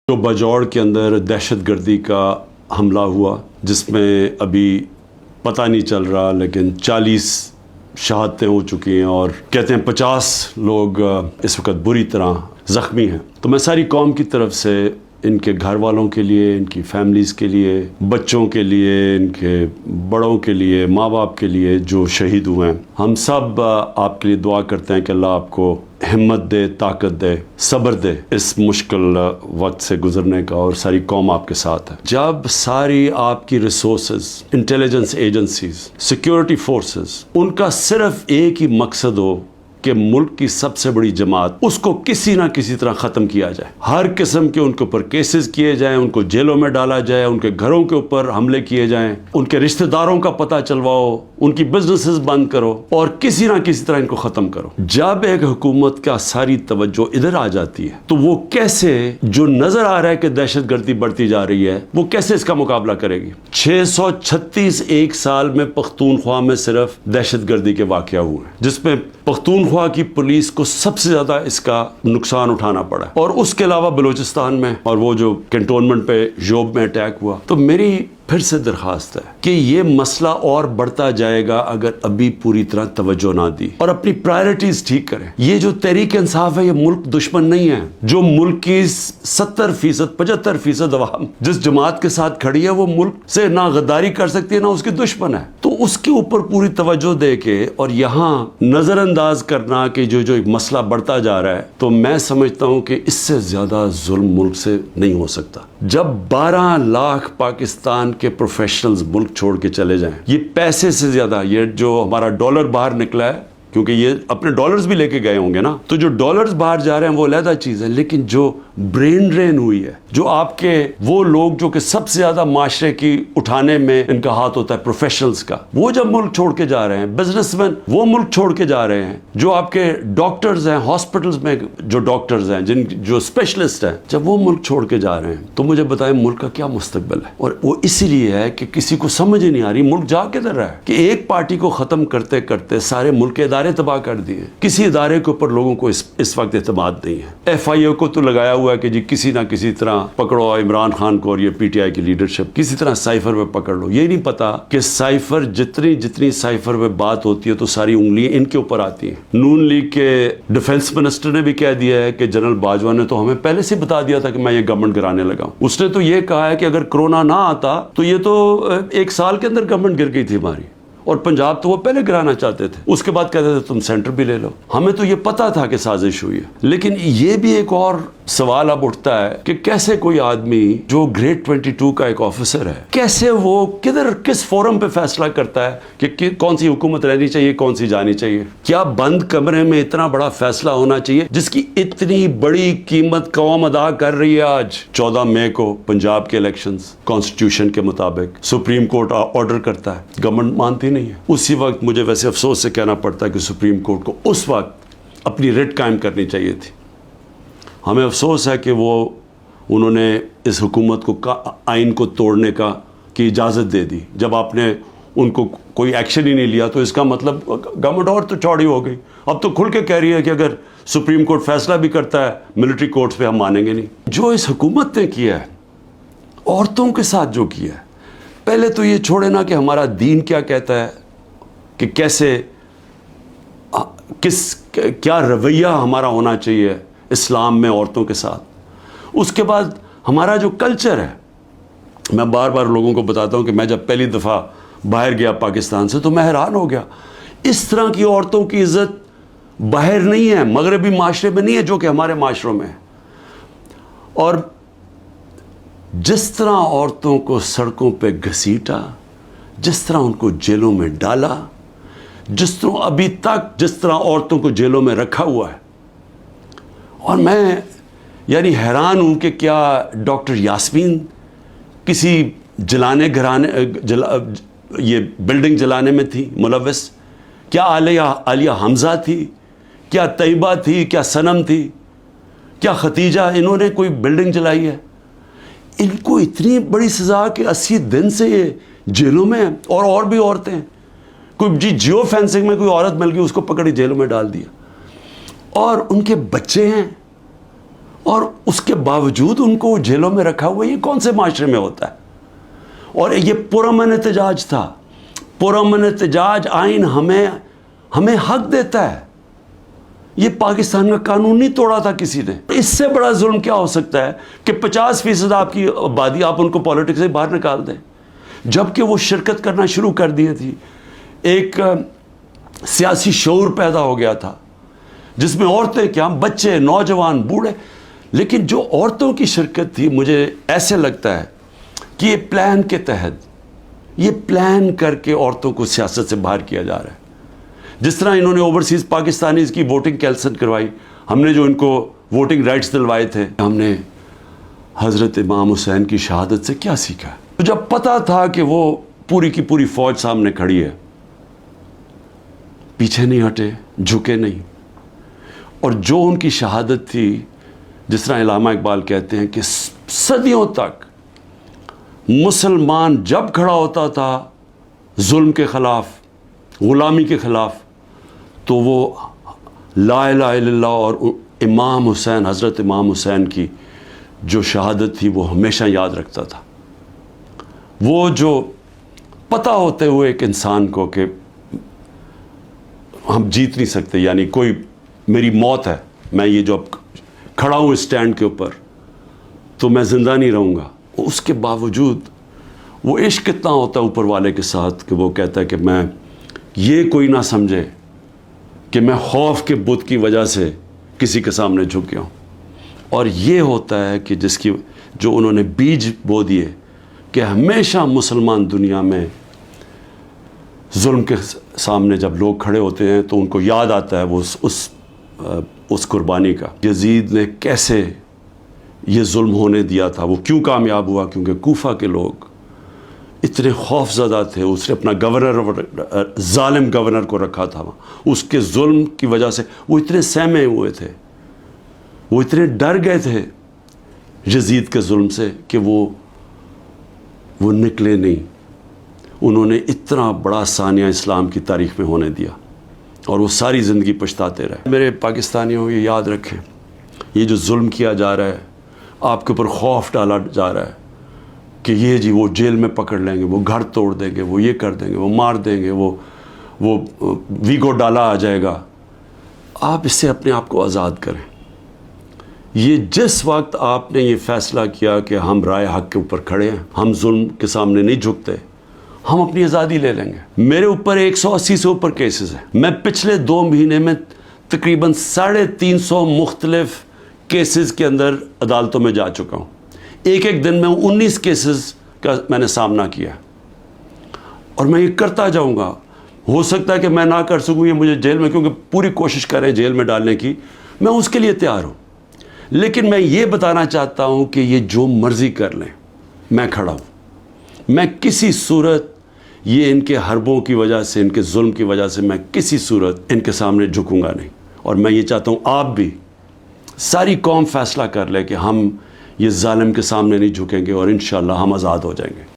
جو बजौड़ के अंदर दहशत गर्दी का हमला हुआ, जिसमें अभी पता नहीं चल रहा, लेकिन 40 शहादतें हो चुकी हैं और कहते हैं 50 लोग इस वक्त बुरी तरह ज़ख्मी हैं। तो मैं सारी कौम की तरफ से इनके घर वालों के लिए, इनकी फैमिलीज़ के लिए, बच्चों के लिए, इनके बड़ों के लिए, माँ बाप के लिए जो शहीद हुए हैं, हम सब आपके लिए दुआ करते हैं कि अल्लाह आपको हिम्मत दे, ताकत दे, सब्र दे इस मुश्किल वक्त से गुजरने का, और सारी कौम आपके साथ है। जब सारी आपकी resources, intelligence agencies, security forces, उनका सिर्फ एक ही मकसद हो कि मुल्क की सबसे बड़ी जमात, उसको किसी ना किसी तरह ख़त्म किया जाए, हर किस्म के उनके ऊपर केसेस किए जाएं, उनको जेलों में डाला जाए, उनके घरों के ऊपर हमले किए जाएं, उनके रिश्तेदारों का पता चलवाओ, उनकी बिजनेसेस बंद करो और किसी ना किसी तरह इनको ख़त्म करो। जब एक हुकूमत का सारी तवज्जो इधर आ जाती है तो वो कैसे, जो नज़र आ रहा है कि दहशत गर्दी बढ़ती जा रही है, वो कैसे इसका मुकाबला करेगी। 636 एक साल में पख्तूनख्वा में सिर्फ दहशत गर्दी के वाक़या हुए हैं, जिसमें पख्तूनख्वा की पुलिस को सबसे ज्यादा इसका नुकसान उठाना पड़ा, और उसके अलावा बलूचिस्तान में और वो जो कैंटोनमेंट पे जोब में अटैक हुआ। तो मेरी फिर से दरखास्त है कि ये मसला और बढ़ता जाएगा अगर अभी पूरी तरह तवज्जो ना दी और अपनी प्रायोरिटीज ठीक करें। ये जो तहरीक इंसाफ है, ये मुल्क दुश्मन नहीं है। जो मुल्क की 70%, 75% अवाम जिस जमात के साथ खड़ी है, वो मुल्क से ना गद्दारी कर सकती है, ना उसकी दुश्मन है। तो उसके ऊपर पूरी तवज्जो दे के और यहाँ नजरअंदाज करना कि जो एक मसला बढ़ता जा रहा है, तो मैं समझता हूँ कि इससे ज्यादा जुल्म मुल्क से नहीं हो सकता। जब 12 लाख पाकिस्तान के प्रोफेशनल्स मुल्क छोड़ के चले जाएं, ये पैसे से ज्यादा, ये जो हमारा डॉलर बाहर निकला है, क्योंकि ये अपने डॉलर्स भी लेके गए होंगे ना, तो जो डॉलर्स बाहर जा रहे हैं वो अलग चीज है, लेकिन जो ब्रेन ड्रेन हुई है, जो आपके वो लोग जो कि सबसे ज्यादा माशरे की उठाने में इनका हाथ होता है, प्रोफेशनल्स का, वो जब मुल्क छोड़ के जा रहे हैं, बिजनेसमैन वो मुल्क छोड़ के जा रहे हैं, जो आपके डॉक्टर्स हैं, हॉस्पिटल्स में जो डॉक्टर्स हैं, जो स्पेशलिस्ट हैं, जब वो मुल्क छोड़ के जा रहे हैं, तो मुझे बताएं मुल्क का क्या मुस्तकबिल है। और वो इसीलिए है कि किसी को समझ ही नहीं आ रही मुल्क जा किधर रहा है, कि एक पार्टी को खत्म करते करते सारे मुल्क के इदारे तबाह कर दिए। किसी इदारे के ऊपर लोगों को इस वक्त एतमाद नहीं है। FIA को तो लगाया हुआ है कि जी किसी ना किसी तरह पकड़ो इमरान खान को और ये PTI की लीडरशिप, किसी तरह साइफर में पकड़ लो। ये नहीं पता कि साइफर जितनी साइफर में बात होती है तो सारी उंगलियां इनके ऊपर आती हैं। नून लीग के डिफेंस मिनिस्टर ने भी कह दिया है कि जनरल बाजवा ने तो हमें पहले से बता दिया था कि मैं ये गवर्नमेंट गिराने लगा हूं। उसने तो ये कहा है कि अगर कोरोना ना आता तो ये तो 1 साल के अंदर गवर्नमेंट गिर गई थी हमारी, और पंजाब तो वो पहले गिराना चाहते थे, उसके बाद कहते थे तुम सेंटर भी ले लो। हमें तो ये पता था कि साजिश हुई है। लेकिन ये भी एक और सवाल अब उठता है कि कैसे कोई आदमी जो ग्रेड 22 का एक ऑफिसर है, कैसे वो किस फोरम पे फैसला करता है कि कौन सी हुकूमत रहनी चाहिए, कौन सी जानी चाहिए। क्या बंद कमरे में इतना बड़ा फैसला होना चाहिए जिसकी इतनी बड़ी कीमत कौम अदा कर रही है। आज 14 मई को पंजाब के इलेक्शंस कॉन्स्टिट्यूशन के मुताबिक सुप्रीम कोर्ट ऑर्डर करता है, गवर्नमेंट मानती नहीं है। उसी वक्त मुझे वैसे अफसोस से कहना पड़ता है कि सुप्रीम कोर्ट को उस वक्त अपनी रिट कायम करनी चाहिए थी। हमें अफसोस है कि उन्होंने इस हुकूमत को आइन को तोड़ने की इजाज़त दे दी। जब आपने उनको कोई एक्शन ही नहीं लिया तो इसका मतलब गवर्नमेंट और तो चौड़ी हो गई। अब तो खुल के कह रही है कि अगर सुप्रीम कोर्ट फैसला भी करता है मिलिट्री कोर्ट्स पे हम मानेंगे नहीं। जो इस हुकूमत ने किया है, औरतों के साथ जो किया है, पहले तो ये छोड़े ना कि हमारा दीन क्या कहता है कि कैसे क्या रवैया हमारा होना चाहिए इस्लाम में औरतों के साथ। उसके बाद हमारा जो कल्चर है, मैं बार बार लोगों को बताता हूं कि मैं जब पहली दफ़ा बाहर गया पाकिस्तान से तो मैं हैरान हो गया। इस तरह की औरतों की इज्जत बाहर नहीं है, मगरबी माशरे में नहीं है जो कि हमारे माशरों में है। और जिस तरह औरतों को सड़कों पे घसीटा, जिस तरह उनको जेलों में डाला, जिस तरह औरतों को जेलों में रखा हुआ है, और मैं यानी हैरान हूं कि क्या डॉक्टर यास्मीन किसी ये बिल्डिंग जलाने में थी मुलव्वस? क्या आलिया हमजा थी? क्या तैयबा थी? क्या सनम थी? क्या खतीजा? इन्होंने कोई बिल्डिंग जलाई है? इनको इतनी बड़ी सजा कि 80 दिन से ये जेलों में है। और भी औरतें हैं, कोई जियो फेंसिंग में कोई औरत मिल गई, उसको पकड़ी जेलों में डाल दिया। और उनके बच्चे हैं اور اس کے باوجود ان کو جیلوں میں رکھا ہوا. یہ کون سے معاشرے میں ہوتا ہے؟ اور یہ پرامن احتجاج تھا. پرامن احتجاج آئین ہمیں حق دیتا ہے. یہ پاکستان کا قانون نہیں توڑا تھا کسی نے. اس سے بڑا ظلم کیا ہو سکتا ہے کہ 50% آپ کی آبادی آپ ان کو پالیٹکس سے باہر نکال دیں، جبکہ وہ شرکت کرنا شروع کر دی تھی. ایک سیاسی شعور پیدا ہو گیا تھا جس میں عورتیں کیا، بچے، نوجوان، بوڑھے. لیکن جو عورتوں کی شرکت تھی، مجھے ایسے لگتا ہے کہ یہ پلان کے تحت، یہ پلان کر کے عورتوں کو سیاست سے باہر کیا جا رہا ہے. جس طرح انہوں نے اوورسیز پاکستانیز کی ووٹنگ کینسل کروائی. ہم نے جو ان کو ووٹنگ رائٹس دلوائے تھے، ہم نے حضرت امام حسین کی شہادت سے کیا سیکھا؟ جب پتہ تھا کہ وہ پوری کی پوری فوج سامنے کھڑی ہے، پیچھے نہیں ہٹے، جھکے نہیں. اور جو ان کی شہادت تھی، جس طرح علامہ اقبال کہتے ہیں کہ صدیوں تک مسلمان جب کھڑا ہوتا تھا ظلم کے خلاف، غلامی کے خلاف، تو وہ لا الہ الا اللہ اور امام حسین، حضرت امام حسین کی جو شہادت تھی وہ ہمیشہ یاد رکھتا تھا. وہ جو پتہ ہوتے ہوئے ایک انسان کو کہ ہم جیت نہیں سکتے، یعنی کوئی میری موت ہے، میں یہ جو اب کھڑا ہوں اسٹینڈ کے اوپر تو میں زندہ نہیں رہوں گا، اس کے باوجود وہ عشق کتنا ہوتا ہے اوپر والے کے ساتھ کہ وہ کہتا ہے کہ میں یہ کوئی نہ سمجھے کہ میں خوف کے بت کی وجہ سے کسی کے سامنے جھک گیا ہوں. اور یہ ہوتا ہے کہ جس کی جو انہوں نے بیج بو دیے کہ ہمیشہ مسلمان دنیا میں ظلم کے سامنے جب لوگ کھڑے ہوتے ہیں تو ان کو یاد آتا ہے وہ اس قربانی کا. یزید نے کیسے یہ ظلم ہونے دیا تھا، وہ کیوں کامیاب ہوا؟ کیونکہ کوفہ کے لوگ اتنے خوف زدہ تھے. اس نے اپنا گورنر، ظالم گورنر کو رکھا تھا وہاں، اس کے ظلم کی وجہ سے وہ اتنے سہمے ہوئے تھے، وہ اتنے ڈر گئے تھے یزید کے ظلم سے کہ وہ نکلے نہیں. انہوں نے اتنا بڑا ثانیہ اسلام کی تاریخ میں ہونے دیا اور وہ ساری زندگی پچھتاتے رہے. میرے پاکستانیوں یہ یاد رکھیں، یہ جو ظلم کیا جا رہا ہے، آپ کے اوپر خوف ڈالا جا رہا ہے کہ یہ جی وہ جیل میں پکڑ لیں گے، وہ گھر توڑ دیں گے، وہ یہ کر دیں گے، وہ مار دیں گے، وہ ویگو ڈالا آ جائے گا. آپ اس سے اپنے آپ کو آزاد کریں. یہ جس وقت آپ نے یہ فیصلہ کیا کہ ہم رائے حق کے اوپر کھڑے ہیں، ہم ظلم کے سامنے نہیں جھکتے، ہم اپنی آزادی لے لیں گے. میرے اوپر 180 سے اوپر کیسز ہیں. میں پچھلے 2 مہینے میں تقریباً 350 مختلف کیسز کے اندر عدالتوں میں جا چکا ہوں. ایک دن میں 19 کیسز کا میں نے سامنا کیا اور میں یہ کرتا جاؤں گا. ہو سکتا ہے کہ میں نہ کر سکوں، یہ مجھے جیل میں، کیونکہ پوری کوشش کریں جیل میں ڈالنے کی، میں اس کے لیے تیار ہوں. لیکن میں یہ بتانا چاہتا ہوں کہ یہ جو مرضی کر لیں، میں کھڑا ہوں. میں کسی صورت یہ ان کے حربوں کی وجہ سے، ان کے ظلم کی وجہ سے میں کسی صورت ان کے سامنے جھکوں گا نہیں. اور میں یہ چاہتا ہوں آپ بھی، ساری قوم فیصلہ کر لے کہ ہم یہ ظالم کے سامنے نہیں جھکیں گے اور انشاءاللہ ہم آزاد ہو جائیں گے.